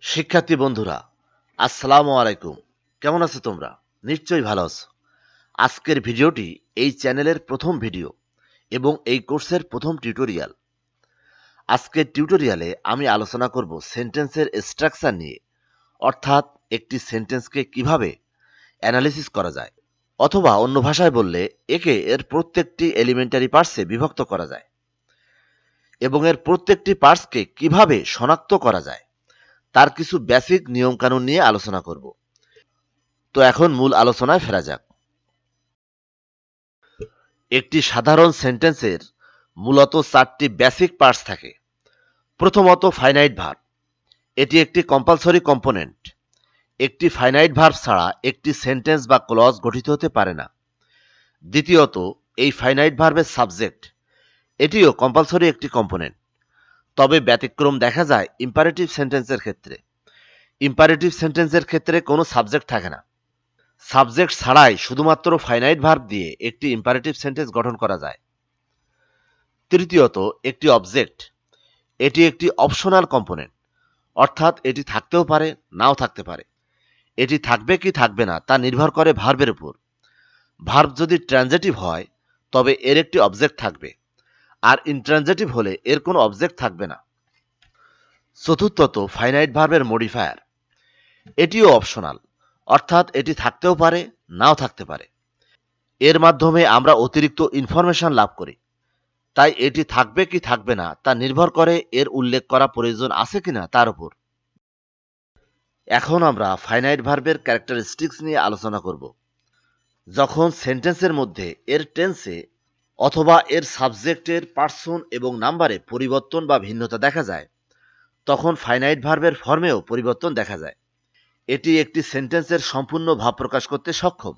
শিক্ষার্থী বন্ধুরা, আসসালামু আলাইকুম। কেমন আছো তোমরা? নিশ্চয়ই ভালো আছো। আজকের ভিডিওটি এই চ্যানেলের প্রথম ভিডিও এবং এই কোর্সের প্রথম টিউটোরিয়াল। আজকের টিউটোরিয়ালে আমি আলোচনা করব সেন্টেন্সের স্ট্রাকচার নিয়ে, অর্থাৎ একটি সেন্টেন্সকে কিভাবে অ্যানালিসিস করা যায়, অথবা অন্য ভাষায় বললে একে এর প্রত্যেকটি এলিমেন্টারি পার্টসে বিভক্ত করা যায় এবং এর প্রত্যেকটি পার্টসকে কিভাবে শনাক্ত করা যায় তার কিছু বেসিক নিয়মকানুন নিয়ে আলোচনা করব। তো এখন মূল আলোচনায় ফেরা যাক। একটি সাধারণ সেন্টেন্সের মূলত চারটি বেসিক পার্টস থাকে। প্রথমত ফাইনাইট ভার্ব। এটি একটি কম্পালসরি কম্পোনেন্ট। একটি ফাইনাইট ভার্ব ছাড়া একটি সেন্টেন্স বা ক্লজ গঠিত হতে পারে না। দ্বিতীয়ত, এই ফাইনাইট ভার্বের সাবজেক্ট, এটিও কম্পালসরি একটি কম্পোনেন্ট, তবে ব্যতিক্রম দেখা যায় ইম্পারেটিভ সেন্টেন্সের ক্ষেত্রে। ইম্পারেটিভ সেন্টেন্সের ক্ষেত্রে কোনো সাবজেক্ট থাকে না। সাবজেক্ট ছাড়াই শুধুমাত্র ফাইনাইট ভার্ব দিয়ে একটি ইম্পারেটিভ সেন্টেন্স গঠন করা যায়। তৃতীয়ত, একটি অবজেক্ট। এটি একটি অপশনাল কম্পোনেন্ট, অর্থাৎ এটি থাকতেও পারে, নাও থাকতে পারে। এটি থাকবে কি থাকবে না তা নির্ভর করে ভার্বের উপর। ভার্ব যদি ট্রানজিটিভ হয় তবে এর একটি অবজেক্ট থাকবে, আর ইনট্রানজিটিভ হলে এর কোনো অবজেক্ট থাকবে না। চতুর্থত, ফাইনাইট ভার্বের মডিফায়ার। এটিও অপশনাল, অর্থাৎ এটি থাকতেও পারে, নাও থাকতে পারে। এর মাধ্যমে আমরা অতিরিক্ত ইনফরমেশন লাভ করি, তাই এটি থাকবে কি থাকবে না তা নির্ভর করে এর উল্লেখ করা প্রয়োজন আছে কিনা তার উপর। এখন আমরা ফাইনাইট ভার্বের ক্যারেক্টারিস্টিক্স নিয়ে আলোচনা করব। যখন সেন্টেন্সের মধ্যে এর টেন্সে অথবা এর সাবজেক্টের পার্সন এবং নাম্বারে পরিবর্তন বা ভিন্নতা দেখা যায়, তখন ফাইনাইট ভার্বের ফর্মেও পরিবর্তন দেখা যায়। এটি একটি সেন্টেন্সের সম্পূর্ণ ভাব প্রকাশ করতে সক্ষম।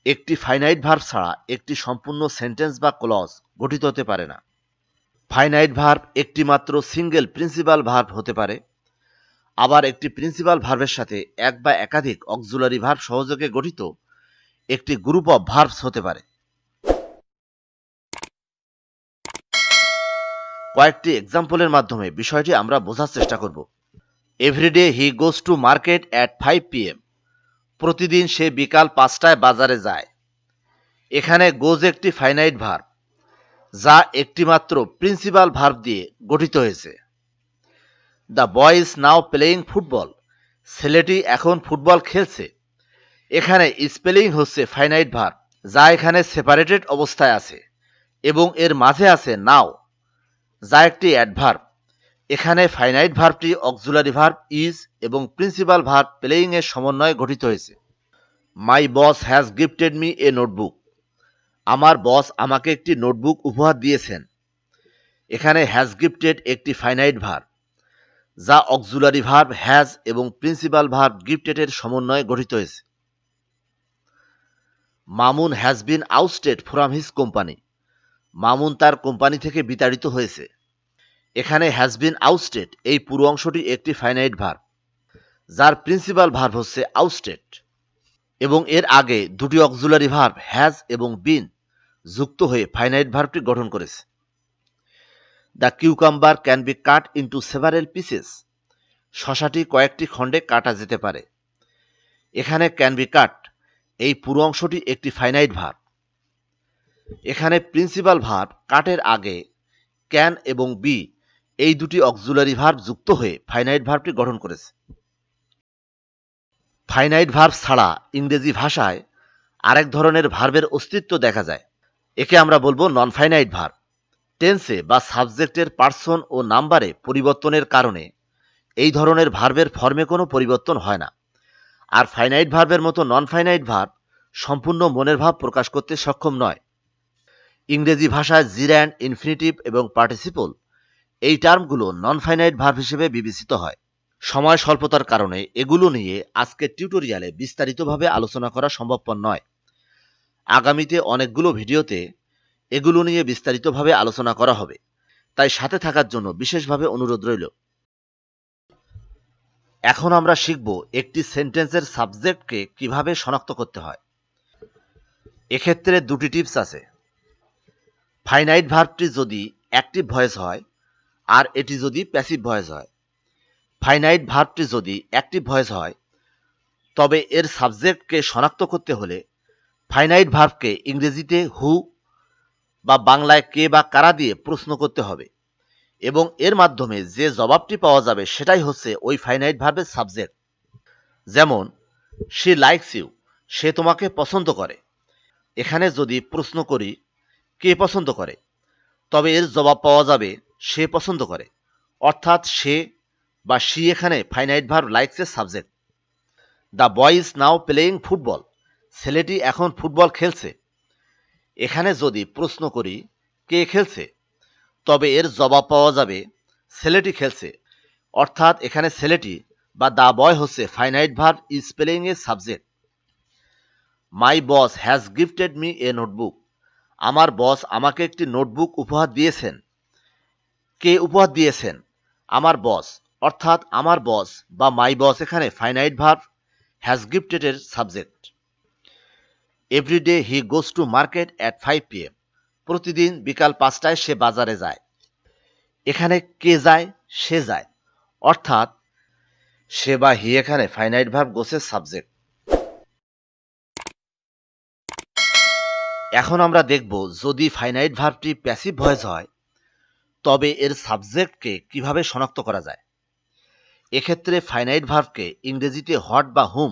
একটি ফাইনাইট ভার্ব ছাড়া একটি সম্পূর্ণ সেন্টেন্স বা ক্লজ গঠিত হতে পারে না। ফাইনাইট ভার্ব একটি মাত্র সিঙ্গেল প্রিন্সিপাল ভার্ব হতে পারে, আবার একটি প্রিন্সিপাল ভার্বের সাথে এক বা একাধিক অক্সিলারি ভার্ব সহযোগে গঠিত একটি গ্রুপ অফ ভার্বস হতে পারে। কয়েকটি এক্সাম্পলের মাধ্যমে বিষয়টি আমরা বোঝার চেষ্টা করব। Everyday he goes to market at 5 PM। প্রতিদিন সে বিকাল 5টায় বাজারে যায়। এখানে গোজ একটি ফাইনাইট ভার্ব, যা একটিমাত্র প্রিন্সিপাল ভার্ব দিয়ে গঠিত হয়েছে। The boy is now playing football. ছেলেটি এখন ফুটবল খেলছে। এখানে স্পেলিং হচ্ছে ফাইনাইট ভার্ব, যা এখানে সেপারেটেড অবস্থায় আছে এবং এর মাঝে আছে নাও, যা একটি অ্যাডভার্ব। এখানে ফাইনাইট ভার্বটি অক্সিলারি ভার্ব ইজ এবং প্রিন্সিপাল ভার্ব প্লেয়িং এর সমন্বয়ে গঠিত হয়েছে। My boss has gifted me a notebook. আমার বস আমাকে একটি নোটবুক উপহার দিয়েছেন। এখানে হ্যাজ গিফটেড একটি ফাইনাইট ভার্ব, যা অক্সিলারি ভার্ব হ্যাজ এবং প্রিন্সিপাল ভার্ব গিফটেড এর সমন্বয়ে গঠিত হয়েছে। Mamun has been ousted from his company. Mamun তার কোম্পানি থেকে বিতাড়িত হয়েছে। এখানে হ্যাজ বিন আউস্টেড এই পুরো অংশটি একটি ফাইনাইট ভার্ব, যার প্রিন্সিপাল ভার্ব হচ্ছে আউস্টেড এবং এর আগে দুটি অক্সিলারি ভার্ব হ্যাজ এবং বিন যুক্ত হয়ে ফাইনাইট ভার্বটি গঠন করেছে। The cucumber can be cut into several pieces. শশাটি কয়েকটি খণ্ডে কাটা যেতে পারে। এখানে ক্যান বি কাট এই পুরো অংশটি একটি ফাইনাইট ভার্ব। এখানে প্রিন্সিপাল ভার্ব কাটের আগে ক্যান এবং বি এই দুটি অক্সিলারি ভার্ব যুক্ত হয়ে ফাইনাইট ভার্বটি গঠন করেছে। ফাইনাইট ভার্ব ছাড়া ইংরেজি ভাষায় আরেক ধরনের ভার্বের অস্তিত্ব দেখা যায়। একে আমরা বলবো নন ফাইনাইট ভার্ব। টেন্সে বা সাবজেক্টের পার্সন ও নাম্বারে পরিবর্তনের কারণে এই ধরনের ভার্বের ফর্মে কোনো পরিবর্তন হয় না। আর ফাইনাইট ভার্বের মতো নন ফাইনাইট ভার্ব সম্পূর্ণ মনের ভাব প্রকাশ করতে সক্ষম নয়। ইংরেজি ভাষায় জিরান্ড, ইনফিনিটিভ এবং পার্টিসিপল এই টার্মগুলো নন ফাইনাইট ভার্ব হিসেবে বিবেচিত হয়। সময় স্বল্পতার কারণে এগুলো নিয়ে আজকের টিউটোরিয়ালে বিস্তারিতভাবে আলোচনা করা সম্ভবপর নয়। আগামীতে অনেকগুলো ভিডিওতে এগুলো নিয়ে বিস্তারিতভাবে আলোচনা করা হবে, তাই সাথে থাকার জন্য বিশেষভাবে অনুরোধ রইল। এখন আমরা শিখব একটি সেন্টেন্সের সাবজেক্টকে কিভাবে শনাক্ত করতে হয়। এক্ষেত্রে দুটি টিপস আছে। ফাইনাইট ভার্বটি যদি অ্যাক্টিভ ভয়েস হয় আর এটি যদি প্যাসিভ ভয়েস হয়। ফাইনাইট ভার্বটি যদি অ্যাক্টিভ ভয়েস হয় তবে এর সাবজেক্টকে শনাক্ত করতে হলে ফাইনাইট ভার্বকে ইংরেজিতে হু বা বাংলায় কে বা কারা দিয়ে প্রশ্ন করতে হবে এবং এর মাধ্যমে যে জবাবটি পাওয়া যাবে সেটাই হচ্ছে ওই ফাইনাইট ভার্বের সাবজেক্ট। যেমন শি লাইকস ইউ, সে তোমাকে পছন্দ করে। এখানে যদি প্রশ্ন করি কে পছন্দ করে, তবে এর জবাব পাওয়া যাবে সে পছন্দ করে, অর্থাৎ সে বা শি এখানে ফাইনাইট ভার্ব লাইকসের subject. The boy is now playing football, ছেলেটি এখন ফুটবল খেলছে। এখানে যদি প্রশ্ন করি কে খেলছে, তবে এর জবাব পাওয়া যাবে ছেলেটি খেলছে, অর্থাৎ এখানে ছেলেটি বা দ্য বয় হচ্ছে ফাইনাইট ভার্ব ইজ প্লেয়িং এর subject. My boss has gifted me a notebook, আমার বস আমাকে একটি নোটবুক উপহার দিয়েছেন। কে উপহার দিয়েছেন? আমার বস, অর্থাৎ আমার বস বা মাই বস এখানে ফাইনাইট ভার্ব হ্যাজ গিফটেড এর সাবজেক্ট। Everyday he goes to market at 5 PM, প্রতিদিন বিকাল 5টায় সে বাজারে যায়। এখানে কে যায়? সে যায়, অর্থাৎ সে বা হি এখানে ফাইনাইট ভার্ব গোসের সাবজেক্ট। এখন আমরা দেখব যদি ফাইনাইট ভার্বটি প্যাসিভ ভয়েস হয় তবে এর সাবজেক্টকে কিভাবে শনাক্ত করা যায়। এক্ষেত্রে ফাইনাইট ভার্বকে ইংরেজিতে হোয়াট বা হুম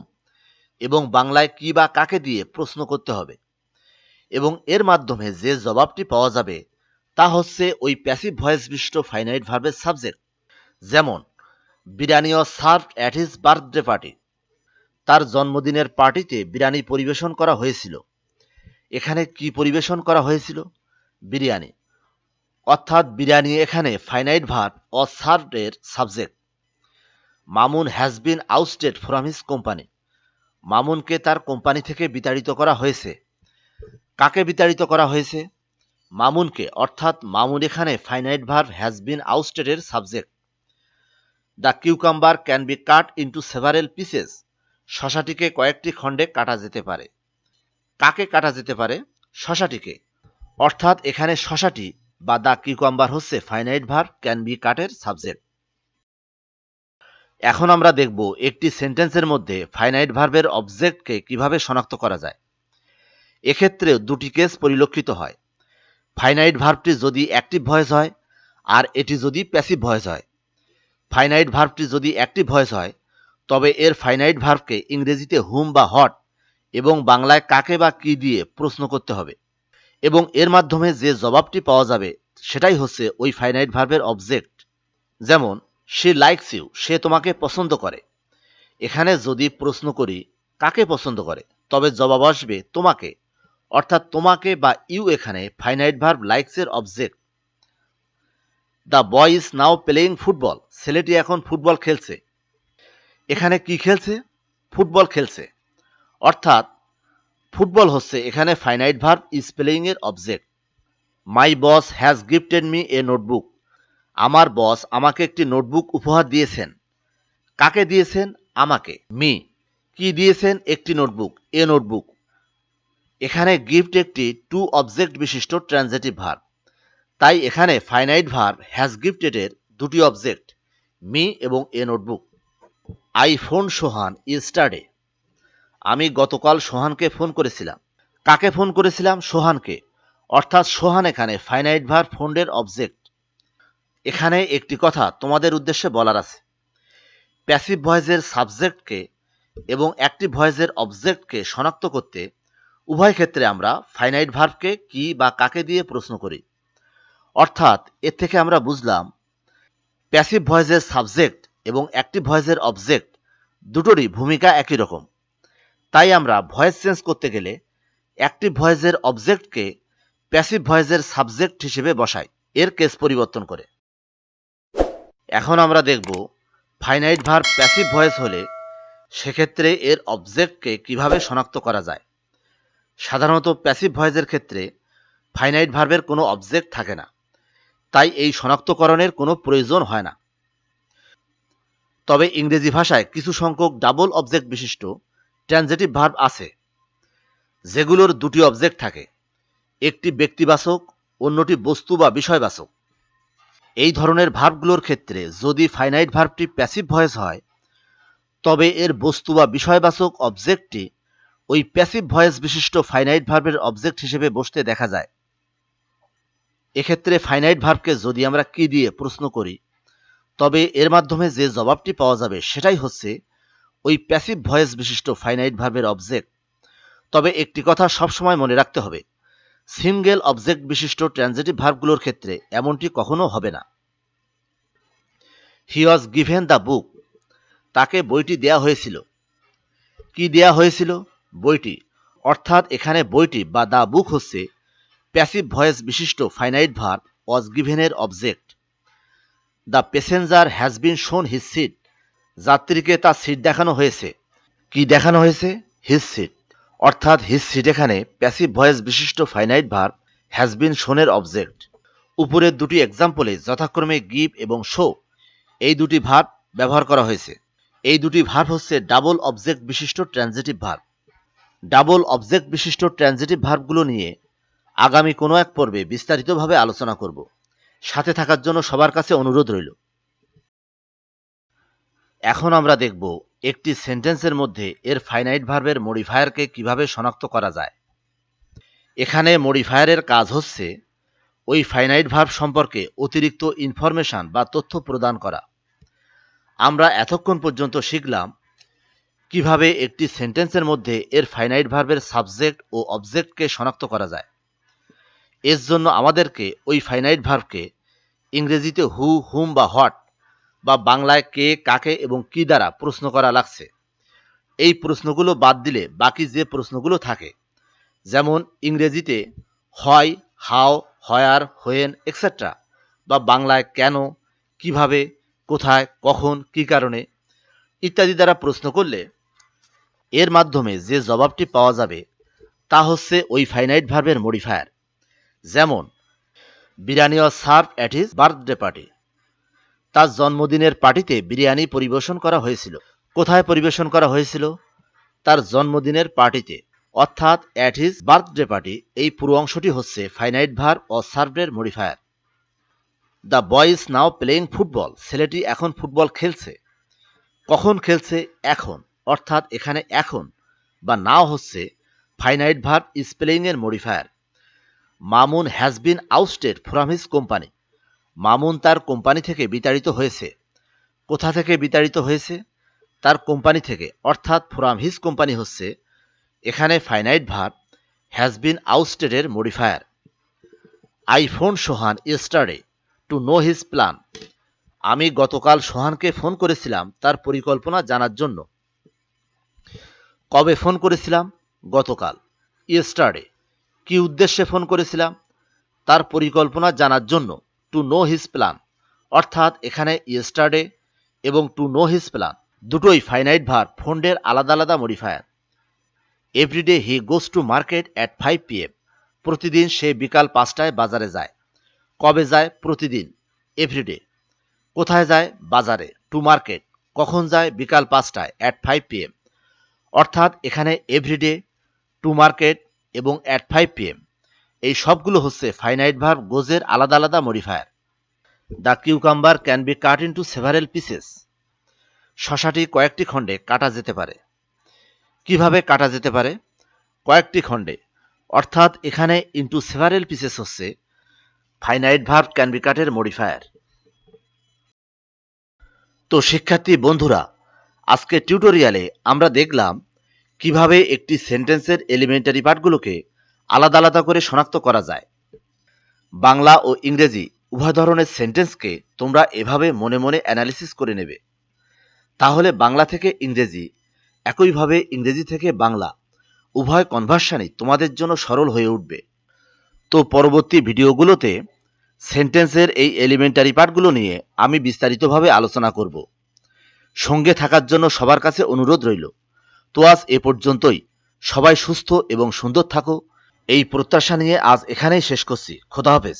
এবং বাংলায় কি বা কাকে দিয়ে প্রশ্ন করতে হবে এবং এর মাধ্যমে যে জবাবটি পাওয়া যাবে তা হচ্ছে ওই প্যাসিভ ভয়েস বিশিষ্ট ফাইনাইট ভার্বের সাবজেক্ট। যেমন biryani was served at his birthday party, তার জন্মদিনের পার্টিতে বিরিয়ানি পরিবেশন করা হয়েছিল। এখানে কি পরিবেশন করা হয়েছিল? বিরিয়ানি, অর্থাৎ বিরিয়ানি এখানে ফাইনাইট ভার্ব ওয়াজ সার্ভড এর subject. Mamun has been ousted from his company, মামুনকে তার কোম্পানি থেকে বিতাড়িত করা হয়েছে। কাকে বিতাড়িত করা হয়েছে? মামুনকে, অর্থাৎ মামুন এখানে finite verb has been ousted এর subject. The cucumber can be cut into several pieces, শশাটিকে কয়েকটি খণ্ডে কাটা যেতে পারে। কাকে কাটা যেতে পারে? শশাটিকে, অর্থাৎ এখানে শশাটি বা দ্য কিউকাম্বার হচ্ছে ফাইনাইট ভার্ব ক্যান বি কাটের সাবজেক্ট। এখন আমরা দেখব একটি সেন্টেন্সের মধ্যে ফাইনাইট ভার্বের অবজেক্টকে কিভাবে শনাক্ত করা যায়। এক্ষেত্রে দুটি কেস পরিলক্ষিত হয়। ফাইনাইট ভার্বটি যদি অ্যাক্টিভ ভয়েস হয় আর এটি যদি প্যাসিভ ভয়েস হয়। ফাইনাইট ভার্বটি যদি অ্যাক্টিভ ভয়েস হয় তবে এর ফাইনাইট ভার্বকে ইংরেজিতে হুম বা হট এবং বাংলায় কাকে বা কি দিয়ে প্রশ্ন করতে হবে এবং এর মাধ্যমে যে জবাবটি পাওয়া যাবে সেটাই হচ্ছে ওই ফাইনাইট ভার্বের অবজেক্ট। যেমন শি লাইকস ইউ, সে তোমাকে পছন্দ করে। এখানে যদি প্রশ্ন করি কাকে পছন্দ করে, তবে জবাব আসবে তোমাকে, অর্থাৎ তোমাকে বা ইউ এখানে ফাইনাইট ভার্ব লাইকস এর object. The boy is now playing football, ছেলেটি এখন ফুটবল খেলছে। এখানে কি খেলছে? ফুটবল খেলছে, অর্থাৎ ফুটবল হচ্ছে এখানে ফাইনাইট ভার্ব ইজ প্লেয়িং এর object. My boss has gifted me a notebook, আমার বস আমাকে একটি নোটবুক উপহার দিয়েছেন। কাকে দিয়েছেন? আমাকে, মি। কি দিয়েছেন? একটি নোটবুক, এ নোটবুক। এখানে গিফট একটি টু অবজেক্ট বিশিষ্ট ট্রানজিটিভ ভার্ব, তাই এখানে ফাইনাইট ভার্ব হ্যাজ গিফটেড এর দুটি অবজেক্ট, মি এবং এ নোটবুক। আই ফোন সোহান ইস্টারডে, আমি গতকাল সোহানকে ফোন করেছিলাম। কাকে ফোন করেছিলাম? সোহানকে, অর্থাৎ সোহান এখানে ফাইনাইট ভার্ব ফোনের অবজেক্ট। এখানে একটি কথা তোমাদের উদ্দেশ্যে বলার আছে। প্যাসিভ ভয়েসের সাবজেক্টকে এবং অ্যাক্টিভ ভয়েসের অবজেক্টকে শনাক্ত করতে উভয় ক্ষেত্রে আমরা ফাইনাইট ভার্বকে কি বা কাকে দিয়ে প্রশ্ন করি। অর্থাৎ এর থেকে আমরা বুঝলাম প্যাসিভ ভয়েসের সাবজেক্ট এবং অ্যাক্টিভ ভয়েসের অবজেক্ট দুটোরই ভূমিকা একই রকম। তাই আমরা ভয়েস চেঞ্জ করতে গেলে অ্যাক্টিভ ভয়েসের অবজেক্টকে প্যাসিভ ভয়েসের সাবজেক্ট হিসেবে বসাই, এর কেস পরিবর্তন করে। এখন আমরা দেখব ফাইনাইট ভার্ব প্যাসিভ ভয়েস হলে সেক্ষেত্রে এর অবজেক্টকে কিভাবে শনাক্ত করা যায়। সাধারণত প্যাসিভ ভয়েসের ক্ষেত্রে ফাইনাইট ভার্বের কোনো অবজেক্ট থাকে না, তাই এই শনাক্তকরণের কোনো প্রয়োজন হয় না। তবে ইংরেজি ভাষায় কিছু সংখ্যক ডাবল অবজেক্ট বিশিষ্ট ট্রানজিটিভ ভার্ব আছে যেগুলোর দুটি অবজেক্ট থাকে, একটি ব্যক্তিবাচক, অন্যটি বস্তু বা বিষয়বাচক। এই ধরনের ভার্বগুলোর ক্ষেত্রে যদি ফাইনাইট ভার্বটি প্যাসিভ ভয়েস হয়, তবে এর বস্তু বা বিষয়বাচক অবজেক্টটি ওই প্যাসিভ ভয়েস বিশিষ্ট ফাইনাইট ভার্বের অবজেক্ট হিসেবে বসতে দেখা যায়। এক্ষেত্রে ফাইনাইট ভার্বকে যদি আমরা কি দিয়ে প্রশ্ন করি, তবে এর মাধ্যমে যে জবাবটি পাওয়া যাবে সেটাই হচ্ছে ওই প্যাসিভ ভয়েস বিশিষ্ট ফাইনাইট ভার্বের অবজেক্ট। তবে একটি কথা সবসময় মনে রাখতে হবে, সিঙ্গেল অবজেক্ট বিশিষ্ট ট্রানজিটিভ ভার্বগুলোর ক্ষেত্রে এমনটি কখনো হবে না। হি ওয়াজ গিভেন দ্য বুক, তাকে বইটি দেয়া হয়েছিল। কি দেয়া হয়েছিল? বইটি। অর্থাৎ এখানে বইটি বা দ্য বুক হচ্ছে প্যাসিভ ভয়েস বিশিষ্ট ফাইনাইট ভার্ব ওয়াজ গিভেনের object. The passenger has been shown his seat, যাত্রীকে তার সিট দেখানো হয়েছে। কি দেখানো হয়েছে? His seat. অর্থাৎ হিজ সিট এখানে প্যাসিভ ভয়েস বিশিষ্ট ফাইনাইট ভার্ব হ্যাজ বিন শোনের অবজেক্ট। উপরের দুটি এক্সাম্পলে যথাক্রমে গিভ এবং শো এই দুটি ভার্ব ব্যবহার করা হয়েছে। এই দুটি ভার্ব হচ্ছে ডাবল অবজেক্ট বিশিষ্ট ট্রানজিটিভ ভার্ব। ডাবল অবজেক্ট বিশিষ্ট ট্রানজিটিভ ভার্বগুলো নিয়ে আগামী কোনো এক পর্বে বিস্তারিতভাবে আলোচনা করব। সাথে থাকার জন্য সবার কাছে অনুরোধ রইল। এখন আমরা দেখব একটি সেন্টেন্সের মধ্যে এর ফাইনাইট ভার্বের মডিফায়ারকে কিভাবে শনাক্ত করা যায়। এখানে মডিফায়ারের কাজ হচ্ছে ওই ফাইনাইট ভার্ব সম্পর্কে অতিরিক্ত ইনফরমেশন বা তথ্য প্রদান করা। আমরা এতক্ষণ পর্যন্ত শিখলাম কিভাবে একটি সেন্টেন্সের মধ্যে এর ফাইনাইট ভার্বের সাবজেক্ট ও অবজেক্টকে শনাক্ত করা যায়। এর জন্য আমাদেরকে ওই ফাইনাইট ভার্বকে ইংরেজিতে হু, হুম বা হোয়াট, বা বাংলায় কে, কাকে এবং কি দ্বারা প্রশ্ন করা লাগছে। এই প্রশ্নগুলো বাদ দিলে বাকি যে প্রশ্নগুলো থাকে, যেমন ইংরেজিতে হয়, হাউ, হোয়ার, হোয়েন এক্সেট্রা, বা বাংলায় কেন, কিভাবে, কোথায়, কখন, কি কারণে ইত্যাদি দ্বারা প্রশ্ন করলে এর মাধ্যমে যে জবাবটি পাওয়া যাবে তা হচ্ছে ওই ফাইনাইট ভার্বের মডিফায়ার। যেমন biryani was served at his birthday party, তার জন্মদিনের পার্টিতে বিরিয়ানি পরিবেশন করা হয়েছিল। কোথায় পরিবেশন করা হয়েছিল? তার জন্মদিনের পার্টিতে। অর্থাৎ অ্যাট হিজ বার্থডে পার্টি এই পুরো অংশটি হচ্ছে ফাইনাইট ভার্ব ও সার্ভডের modifier. The boy is now playing football, ছেলেটি এখন ফুটবল খেলছে। কখন খেলছে? এখন। অর্থাৎ এখানে এখন বা নাও হচ্ছে ফাইনাইট ভার্ব ইজ প্লেয়িং এর modifier. Mamun has been ousted from his company, Mamun তার কোম্পানি থেকে বিতাড়িত হয়েছে। কোথা থেকে বিতাড়িত হয়েছে? তার কোম্পানি থেকে। অর্থাৎ ফ্রম হিজ কোম্পানি হচ্ছে এখানে finite verb has been ousted এর modifier. I phone Sohan yesterday to know his plan, আমি গতকাল সোহানকে ফোন করেছিলাম তার পরিকল্পনা জানার জন্য। কবে ফোন করেছিলাম? গতকাল। ইয়েস্টারডে। কি উদ্দেশ্যে ফোন করেছিলাম? তার পরিকল্পনা জানার জন্য। To know his plan. অর্থাৎ এখানে ইয়েস্টারডে এবং টু নো হিজ প্ল্যান দুটোই ফাইনাইট ভার্ব ফোনের আলাদা আলাদা modifier. Everyday he goes to market at 5 PM, প্রতিদিন সে বিকাল 5টায় বাজারে যায়। কবে যায়? প্রতিদিন। এভরিডে। কোথায় যায়? বাজারে। To market. কখন যায়? বিকাল 5টায়। At 5 PM। অর্থাৎ এখানে এভরিডে, টু মার্কেট এবং অ্যাট 5 PM এই সবগুলো হচ্ছে ফাইনাইট ভার্ব গোজের আলাদা আলাদা modifier. The cucumber can be cut into several pieces, শশাটি কয়েকটি খণ্ডে কাটা যেতে পারে। কিভাবে কাটা যেতে পারে? কয়েকটি খণ্ডে। অর্থাৎ এখানে ইন্টু সেভারেল পিসেস হচ্ছে ফাইনাইট ভার্ব ক্যান বি কাটের মডিফায়ার। তো শিক্ষার্থী বন্ধুরা, আজকে টিউটোরিয়ালে আমরা দেখলাম কিভাবে একটি সেন্টেন্সের এলিমেন্টারি পার্টগুলোকে আলাদা আলাদা করে শনাক্ত করা যায়। বাংলা ও ইংরেজি উভয় ধরনের সেন্টেন্সকে তোমরা এভাবে মনে মনে অ্যানালিসিস করে নেবে। তাহলে বাংলা থেকে ইংরেজি, একইভাবে ইংরেজি থেকে বাংলা উভয় কনভার্সানই তোমাদের জন্য সরল হয়ে উঠবে। তো পরবর্তী ভিডিওগুলোতে সেন্টেন্সের এই এলিমেন্টারি পার্টগুলো নিয়ে আমি বিস্তারিতভাবে আলোচনা করব। সঙ্গে থাকার জন্য সবার কাছে অনুরোধ রইল। তো আজ এ পর্যন্তই। সবাই সুস্থ এবং সুন্দর থাকো, এই প্রত্যাশা নিয়ে আজ এখানেই শেষ করছি। খোদা হাফেজ।